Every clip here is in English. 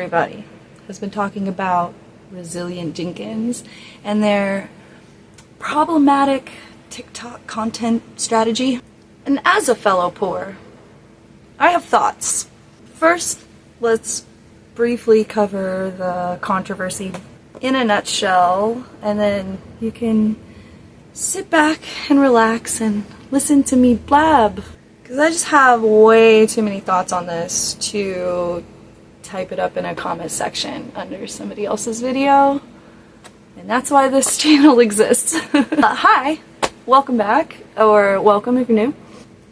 everybody has been talking about Resilient Jenkins and their problematic TikTok content strategy. And as a fellow poor, I have thoughts. First, let's briefly cover the controversy in a nutshell, and then you can sit back and relax and listen to me blab. Because I just have way too many thoughts on this to type it up in a comment section under somebody else's video. And that's why this channel exists. Hi, welcome back, or welcome if you're new.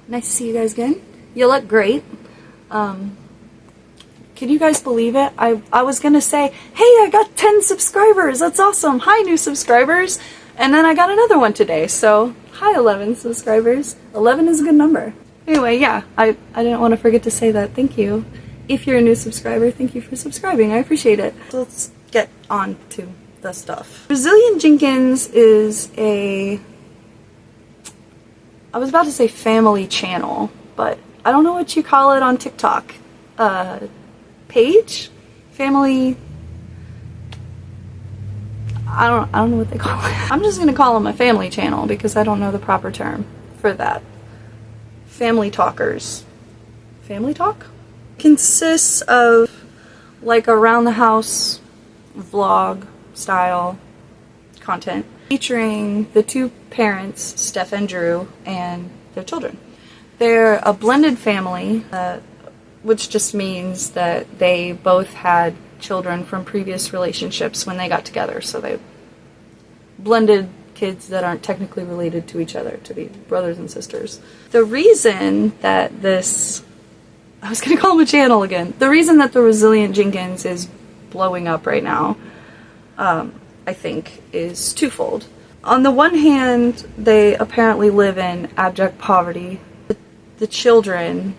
Nice to see you guys again. You look great. Can you guys believe it? I was gonna say, hey, I got 10 subscribers. That's awesome. Hi, new subscribers. And then I got another one today. So, hi, 11 subscribers. 11 is a good number. Anyway, yeah, I didn't want to forget to say that. Thank you. If you're a new subscriber, thank you for subscribing. I appreciate it. So let's get on to the stuff. Resilient Jenkins is I was about to say family channel, but I don't know what you call it on TikTok. Page? Family? I don't know what they call it. I'm just gonna call them a family channel because I don't know the proper term for that. Family talkers. Family talk? Consists of like around the house vlog style content featuring the two parents, Steph and Drew, and their children. They're a blended family, which just means that they both had children from previous relationships when they got together. So they blended kids that aren't technically related to each other to be brothers and sisters. The reason that I was going to call them a channel again. The reason that the Resilient Jenkins is blowing up right now, I think, is twofold. On the one hand, they apparently live in abject poverty. The children,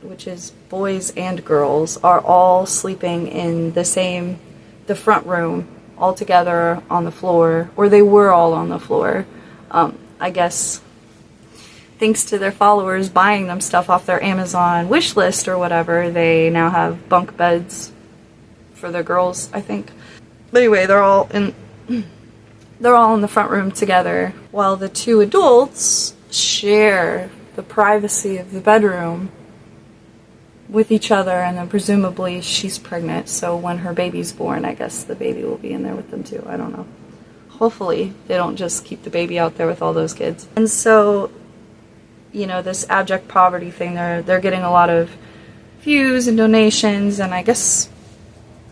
which is boys and girls, are all sleeping in the front room, all together on the floor, or they were all on the floor. I guess thanks to their followers buying them stuff off their Amazon wish list or whatever, they now have bunk beds for their girls, I think. But anyway, they're all in the front room together, while the two adults share the privacy of the bedroom with each other, and then presumably she's pregnant, so when her baby's born, I guess the baby will be in there with them too. I don't know. Hopefully they don't just keep the baby out there with all those kids. And so, you know, this abject poverty thing, they're getting a lot of views and donations, and I guess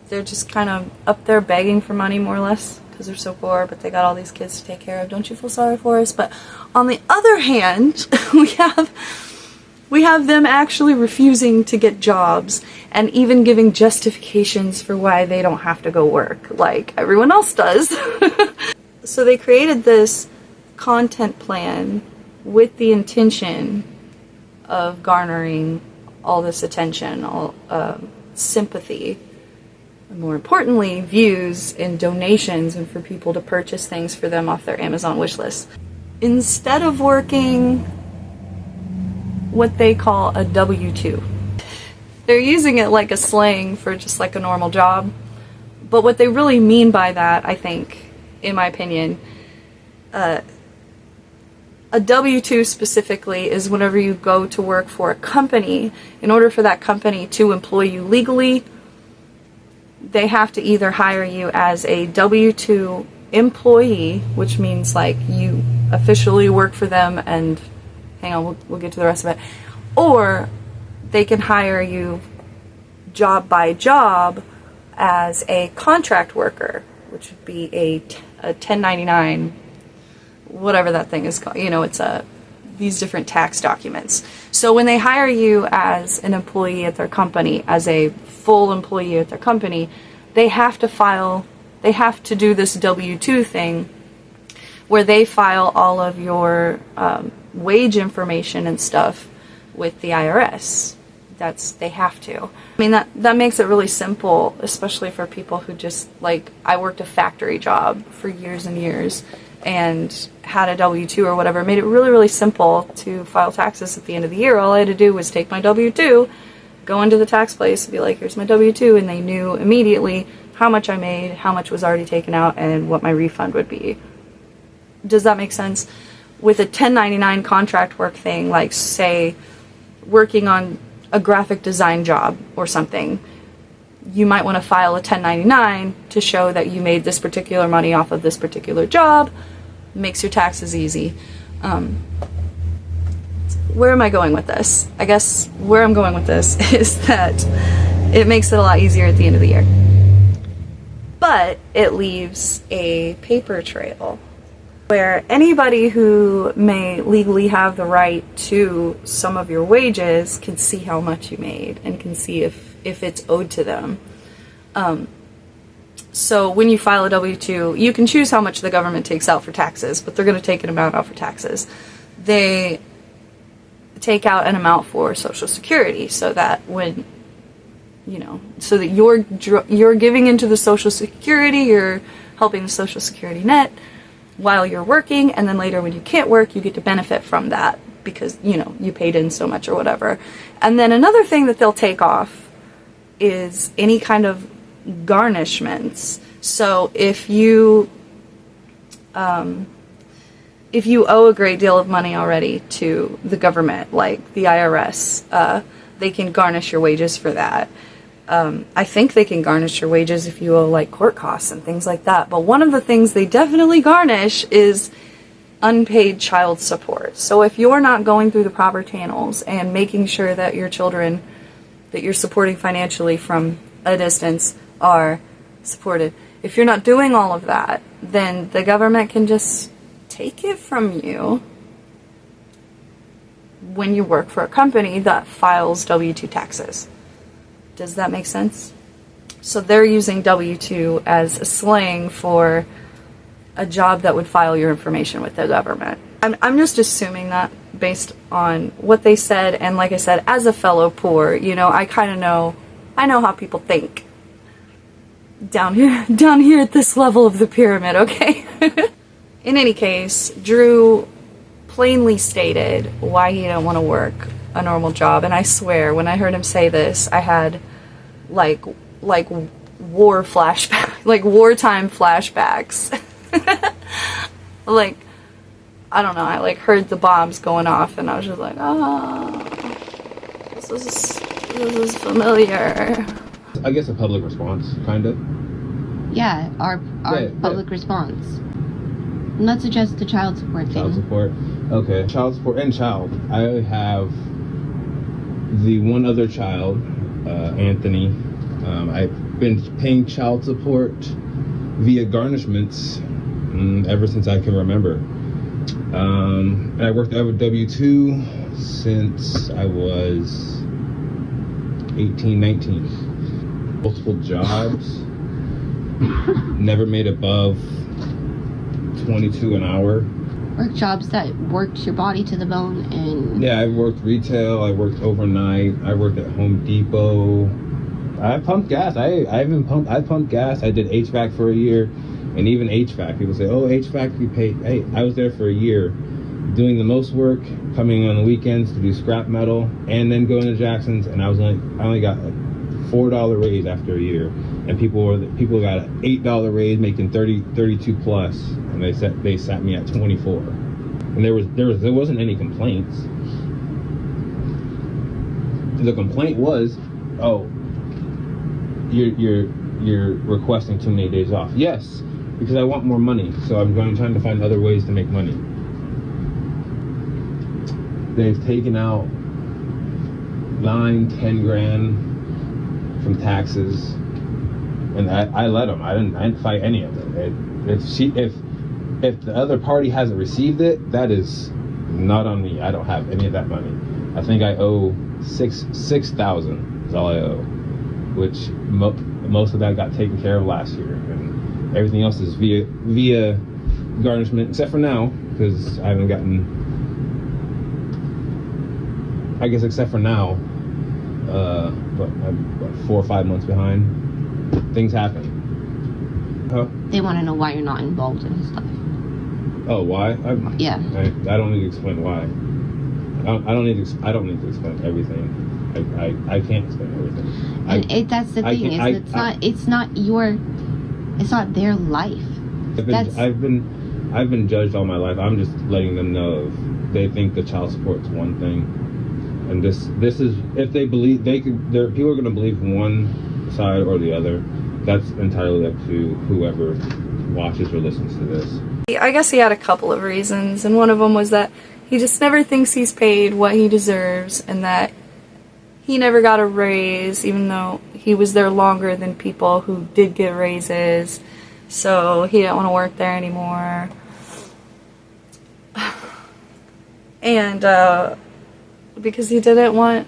they're just kind of up there begging for money, more or less, because they're so poor, but they got all these kids to take care of. Don't you feel sorry for us? But on the other hand, we have them actually refusing to get jobs and even giving justifications for why they don't have to go work like everyone else does. So they created this content plan with the intention of garnering all this attention, all sympathy, and more importantly, views and donations, and for people to purchase things for them off their Amazon wish list. Instead of working what they call a W-2. They're using it like a slang for just like a normal job. But what they really mean by that, I think, in my opinion, a W-2 specifically is whenever you go to work for a company, in order for that company to employ you legally, they have to either hire you as a W-2 employee, which means like you officially work for them and hang on, we'll get to the rest of it. Or they can hire you job by job as a contract worker, which would be a 1099, whatever that thing is called. You know, it's these different tax documents. So when they hire you as an employee at their company, as a full employee at their company, they have to do this W-2 thing where they file all of your wage information and stuff with the IRS. They have to. I mean, that makes it really simple, especially for people who just, like, I worked a factory job for years and years and had a W-2 or whatever. It made it really, really simple to file taxes at the end of the year. All I had to do was take my W-2, go into the tax place and be like, here's my W-2, and they knew immediately how much I made, how much was already taken out, and what my refund would be. Does that make sense? With a 1099 contract work thing, like say working on a graphic design job or something, you might want to file a 1099 to show that you made this particular money off of this particular job. Makes your taxes easy. Where am I going with this? I guess where I'm going with this is that it makes it a lot easier at the end of the year. But it leaves a paper trail where anybody who may legally have the right to some of your wages can see how much you made and can see if it's owed to them. So when you file a W-2, you can choose how much the government takes out for taxes, but they're going to take an amount out for taxes. They take out an amount for Social Security so that when, you know, so that you're giving into the Social Security, you're helping the Social Security net while you're working, and then later when you can't work, you get to benefit from that because, you know, you paid in so much or whatever. And then another thing that they'll take off is any kind of garnishments. So if you owe a great deal of money already to the government, like the IRS, they can garnish your wages for that. I think they can garnish your wages if you owe like court costs and things like that. But one of the things they definitely garnish is unpaid child support. So if you're not going through the proper channels and making sure that your children that you're supporting financially from a distance are supported, if you're not doing all of that, then the government can just take it from you when you work for a company that files W-2 taxes. Does that make sense? So they're using W-2 as a slang for a job that would file your information with the government. I'm just assuming that based on what they said, and like I said, as a fellow poor, you know, I know how people think down here at this level of the pyramid, okay? In any case, Drew plainly stated why he didn't want to work a normal job, and I swear when I heard him say this, I had like war flashback, like wartime flashbacks. Like, I don't know, I like heard the bombs going off and I was just like, oh, this is familiar. I guess a public response, kind of. Yeah, our public response. Not just the child support thing. Child support. Okay. Child support and child. I have the one other child, Anthony. I've been paying child support via garnishments ever since I can remember. And I worked out with W-2 since I was 18, 19. Multiple jobs. Never made above 22 an hour. Work jobs that worked your body to the bone. And yeah, I worked retail, I worked overnight, I worked at Home Depot. I pumped gas. I pumped gas. I did HVAC for a year, and even HVAC. People say, "Oh, HVAC, we pay." Hey, I was there for a year, doing the most work, coming on the weekends to do scrap metal, and then going to Jackson's. And I only got a $4 raise after a year, and people got an $8 raise, making 32 plus, and they sat me at 24, and there wasn't any complaints. The complaint was, "Oh, you're requesting too many days off." Yes, because I want more money, so I'm trying to find other ways to make money. They've taken out 9-10 grand from taxes, and I let them. I didn't fight any of it. If the other party hasn't received it, that is not on me. I don't have any of that money. I think I owe $6,000 is all I owe, which most of that got taken care of last year, and everything else is via garnishment, except for now, because I haven't gotten, I guess except for now, but I'm 4 or 5 months behind. Things happen. Huh? They want to know why you're not involved in stuff. Oh, why? Yeah. I don't need to explain why. I don't need to explain everything. I can't explain everything. And that's the thing, it's not their life. I've been judged all my life. I'm just letting them know if they think the child support's one thing, and this is, if they believe, people are going to believe one side or the other. That's entirely up to whoever watches or listens to this. I guess he had a couple of reasons, and one of them was that he just never thinks he's paid what he deserves, and that he never got a raise, even though he was there longer than people who did get raises. So he didn't want to work there anymore. And because he didn't want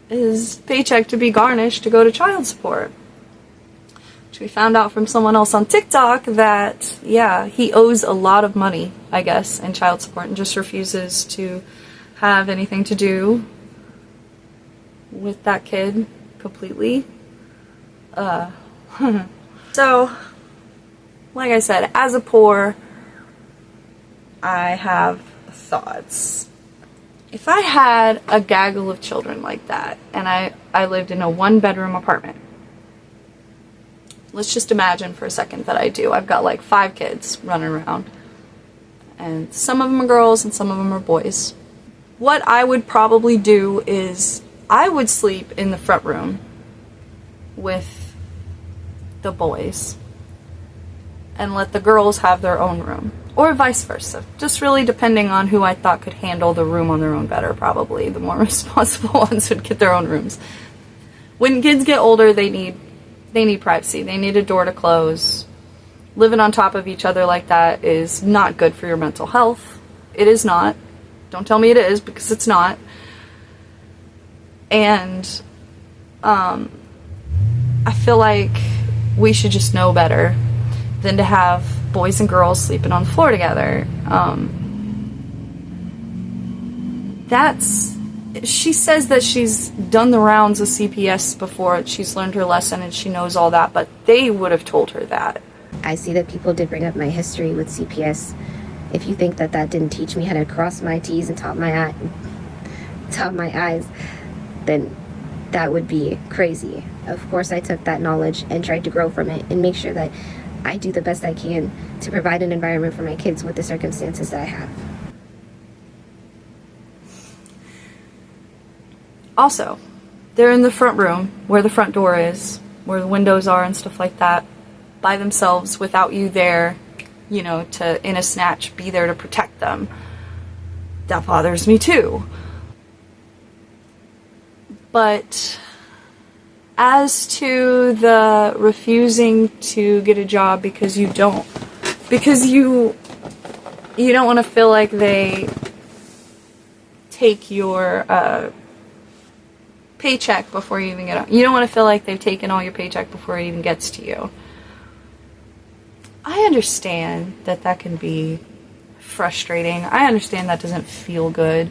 his paycheck to be garnished to go to child support. Which we found out from someone else on TikTok that, yeah, he owes a lot of money, I guess, in child support, and just refuses to have anything to do with that kid completely. So, like I said, as a poor, I have thoughts. If I had a gaggle of children like that, and I lived in a one-bedroom apartment, let's just imagine for a second that I do. I've got like 5 kids running around, and some of them are girls and some of them are boys. What I would probably do is I would sleep in the front room with the boys and let the girls have their own room, or vice versa, just really depending on who I thought could handle the room on their own better. Probably the more responsible ones would get their own rooms. When kids get older, they need privacy. They need a door to close. Living on top of each other like that is not good for your mental health. It is not. Don't tell me it is, because it's not. And I feel like we should just know better than to have boys and girls sleeping on the floor together. She says that she's done the rounds of CPS before, she's learned her lesson and she knows all that, but they would have told her that. I see that people did bring up my history with CPS. If you think that didn't teach me how to cross my T's and top my I's, then that would be crazy. Of course, I took that knowledge and tried to grow from it and make sure that I do the best I can to provide an environment for my kids with the circumstances that I have. Also, they're in the front room where the front door is, where the windows are and stuff like that, by themselves without you there, to, in a snatch, be there to protect them. That bothers me too. But as to the refusing to get a job because you don't want to feel like they take your paycheck before you even get out. You don't want to feel like they've taken all your paycheck before it even gets to you. I understand that can be frustrating. I understand that doesn't feel good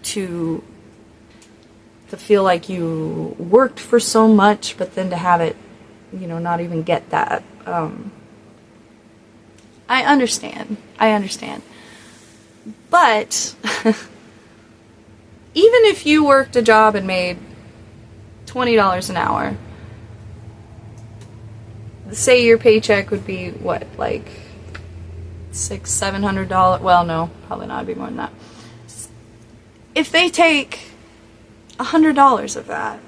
to feel like you worked for so much, but then to have it, not even get that. I understand. But even if you worked a job and made $20 an hour, say your paycheck would be what, like $600-700? Well, no, probably not. It'd be more than that. If they take $100 of that,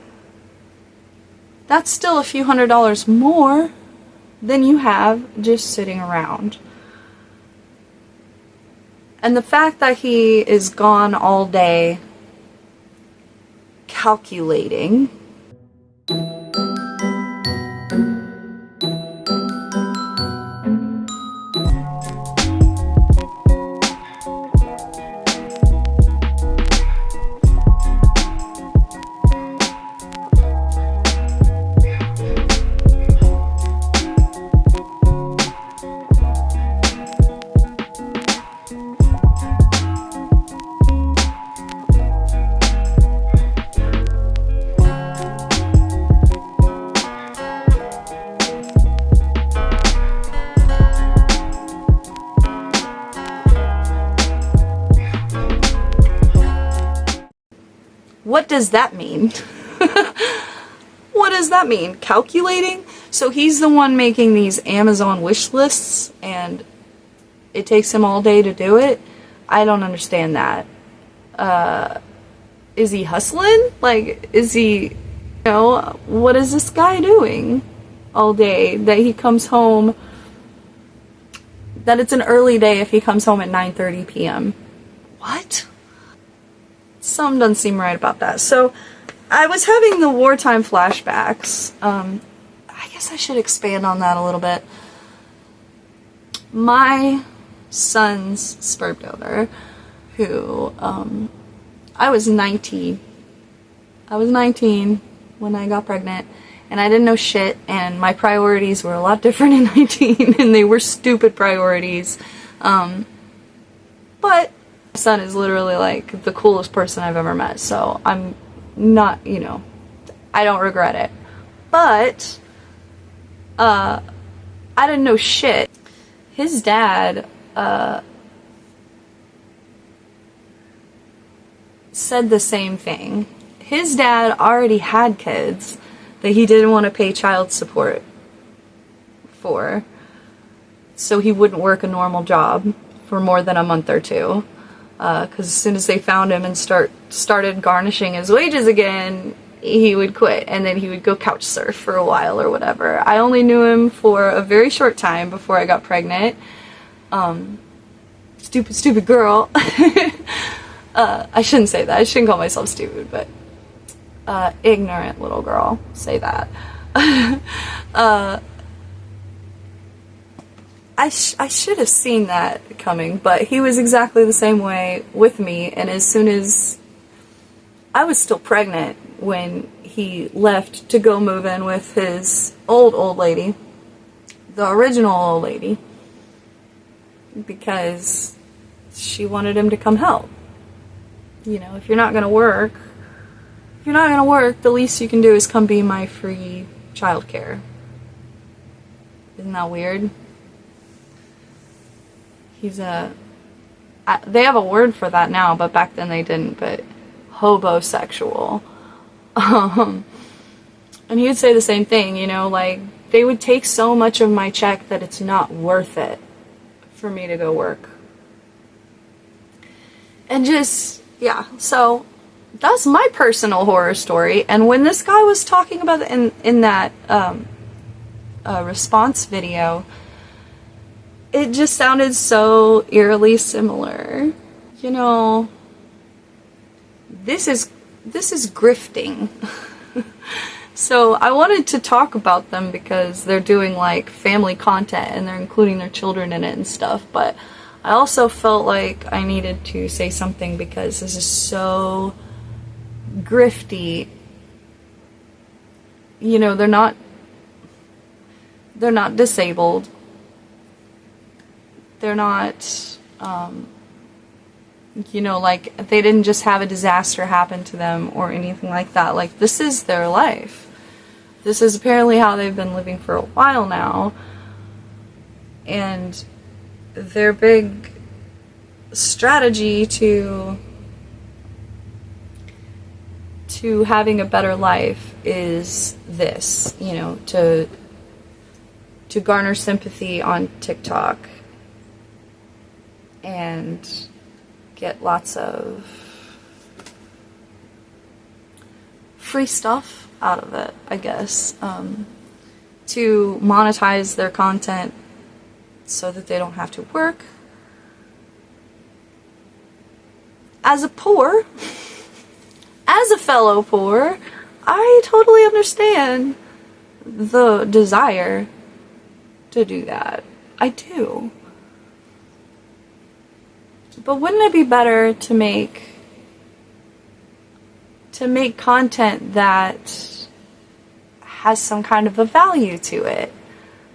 that's still a few $100s more than you have just sitting around. And the fact that he is gone all day calculating, What does that mean? What does that mean? Calculating? So he's the one making these Amazon wish lists, and it takes him all day to do it? I don't understand that. Is he hustling? Like, is he, what is this guy doing all day that he comes home, that it's an early day if he comes home at 9:30 p.m.? What? Something doesn't seem right about that. So I was having the wartime flashbacks. I guess I should expand on that a little bit. My son's sperm donor, who, I was 19. I was 19 when I got pregnant, and I didn't know shit, and my priorities were a lot different in 19, and they were stupid priorities. But my son is literally like the coolest person I've ever met, so I'm not, I don't regret it. But, I didn't know shit. His dad, said the same thing. His dad already had kids that he didn't want to pay child support for, so he wouldn't work a normal job for more than a month or two, because as soon as they found him and started garnishing his wages again, he would quit, and then he would go couch surf for a while or whatever. I only knew him for a very short time before I got pregnant. Stupid girl. I shouldn't say that. I shouldn't call myself stupid, but ignorant little girl. Say that. I should have seen that coming, but he was exactly the same way with me, and as soon as I was still pregnant when he left to go move in with his old lady, the original old lady, because she wanted him to come help. If you're not gonna work, the least you can do is come be my free childcare. Isn't that weird? He's they have a word for that now, but back then they didn't, but hobosexual. And he would say the same thing, like, they would take so much of my check that it's not worth it for me to go work. And just, yeah, so that's my personal horror story. And when this guy was talking about it in that response video, it just sounded so eerily similar. This is grifting. So I wanted to talk about them because they're doing like family content and they're including their children in it and stuff, but I also felt like I needed to say something because this is so grifty. They're not disabled. They're not, like, they didn't just have a disaster happen to them or anything like that. Like, this is their life. This is apparently how they've been living for a while now. And their big strategy to having a better life is this, to garner sympathy on TikTok and get lots of free stuff out of it, I guess, to monetize their content so that they don't have to work. As a fellow poor, I totally understand the desire to do that. I do. But wouldn't it be better to make content that has some kind of a value to it,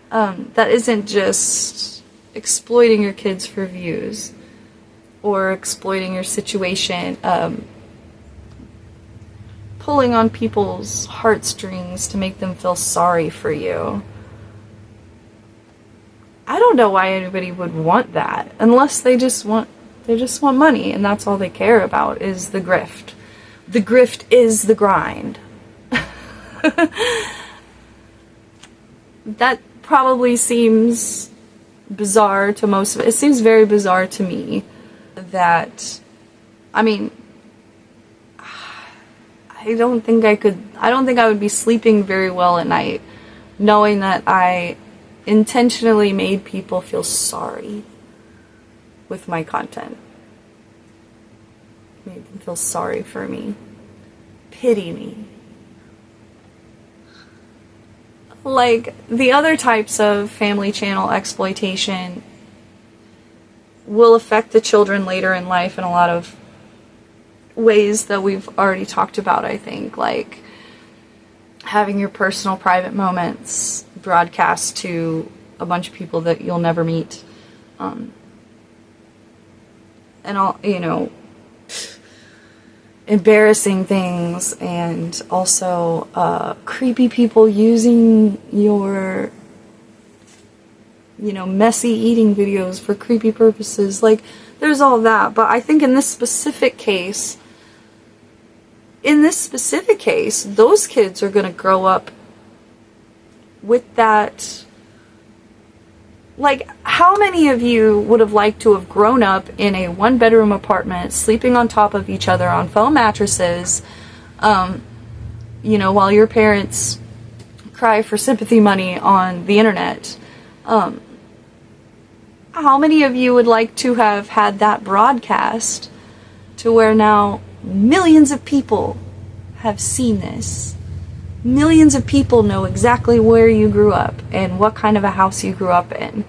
that isn't just exploiting your kids for views or exploiting your situation, pulling on people's heartstrings to make them feel sorry for you. I don't know why anybody would want that unless they just want money and that's all they care about is the grift. the grift is the grind. That probably seems bizarre to most of it. It seems very bizarre to me that, I mean, I don't think I would be sleeping very well at night knowing that I intentionally made people feel sorry with my content. Made them feel sorry for me. Pity me. Like, the other types of family channel exploitation will affect the children later in life in a lot of ways that we've already talked about, I think. Like, having your personal private moments broadcast to a bunch of people that you'll never meet. And all, you know, embarrassing things, and also creepy people using your, you know, messy eating videos for creepy purposes. Like, there's all that. But I think in this specific case, those kids are going to grow up with that. Like, how many of you would have liked to have grown up in a one-bedroom apartment, sleeping on top of each other on foam mattresses, you know, while your parents cry for sympathy money on the internet? How many of you would like to have had that broadcast to where now millions of people have seen this? Millions of people know exactly where you grew up and what kind of a house you grew up in.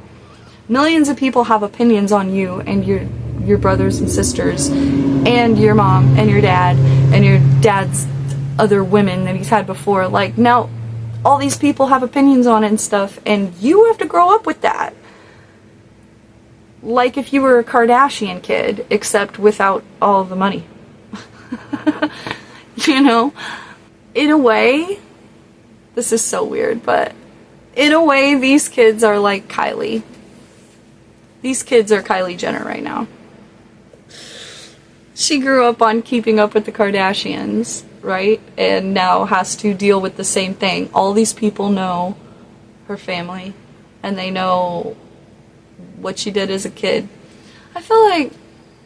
Millions of people have opinions on you and your brothers and sisters and your mom and your dad's other women that he's had before. Like, now all these people have opinions on it and stuff, and you have to grow up with that. Like if you were a Kardashian kid, except without all the money. You know? In a way, this is so weird, but in a way, these kids are like Kylie. These kids are Kylie Jenner right now. She grew up on Keeping Up with the Kardashians, right? And now has to deal with the same thing. All these people know her family, and they know what she did as a kid. I feel like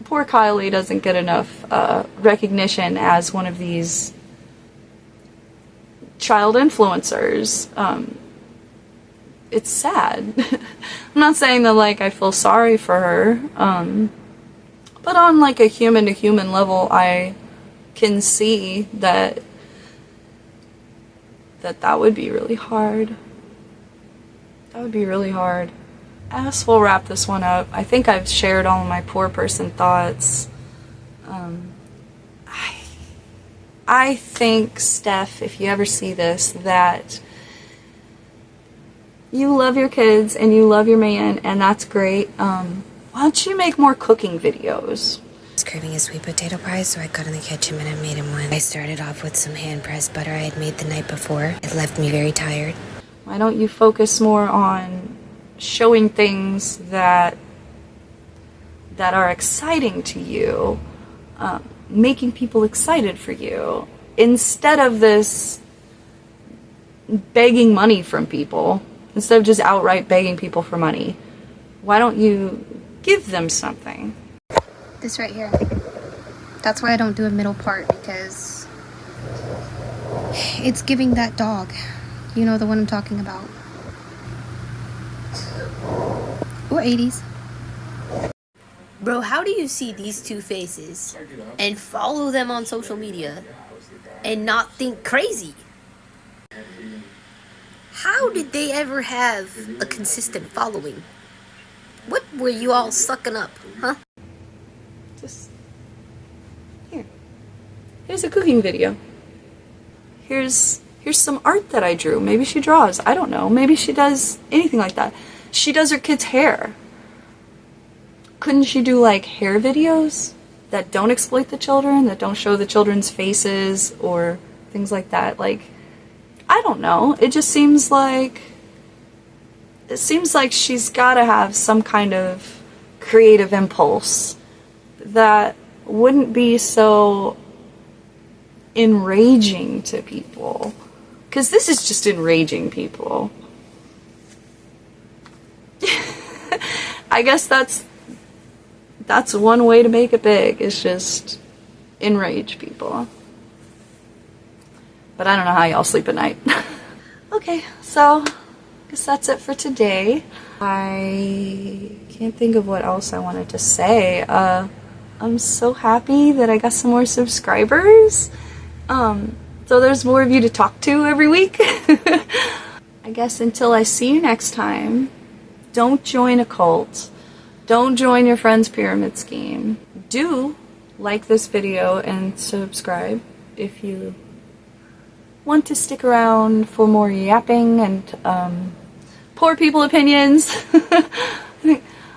poor Kylie doesn't get enough recognition as one of these child influencers. It's sad. I'm not saying that, like, I feel sorry for her, but on, like, a human-to-human level, I can see that would be really hard. That would be really hard. As we'll wrap this one up, I think I've shared all of my poor person thoughts. I think, Steph, if you ever see this, that you love your kids and you love your man, and that's great. Why don't you make more cooking videos? I was craving a sweet potato pie, so I got in the kitchen and I made him one. I started off with some hand-pressed butter I had made the night before. It left me very tired. Why don't you focus more on showing things that are exciting to you, making people excited for you, instead of this begging money from people, instead of just outright begging people for money? Why don't you give them something? This right here. That's why I don't do a middle part, because it's giving that dog. You know the one I'm talking about. Or 80s. Bro, how do you see these two faces and follow them on social media and not think crazy? How did they ever have a consistent following? What were you all sucking up, huh? Just here's a cooking video. Here's some art that I drew. Maybe she draws. I don't know. Maybe she does anything like that. She does her kids' hair. Couldn't she do, like, hair videos that don't exploit the children, that don't show the children's faces or things like that? Like, I don't know. It just seems like she's got to have some kind of creative impulse that wouldn't be so enraging to people. Because this is just enraging people. I guess that's one way to make it big, is just enrage people. But I don't know how y'all sleep at night. Okay, so I guess that's it for today. I can't think of what else I wanted to say. I'm so happy that I got some more subscribers. So there's more of you to talk to every week. I guess until I see you next time, don't join a cult. Don't join your friend's pyramid scheme. Do like this video and subscribe if you want to stick around for more yapping and poor people opinions.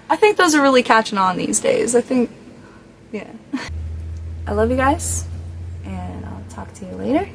I think those are really catching on these days. Yeah. I love you guys, and I'll talk to you later.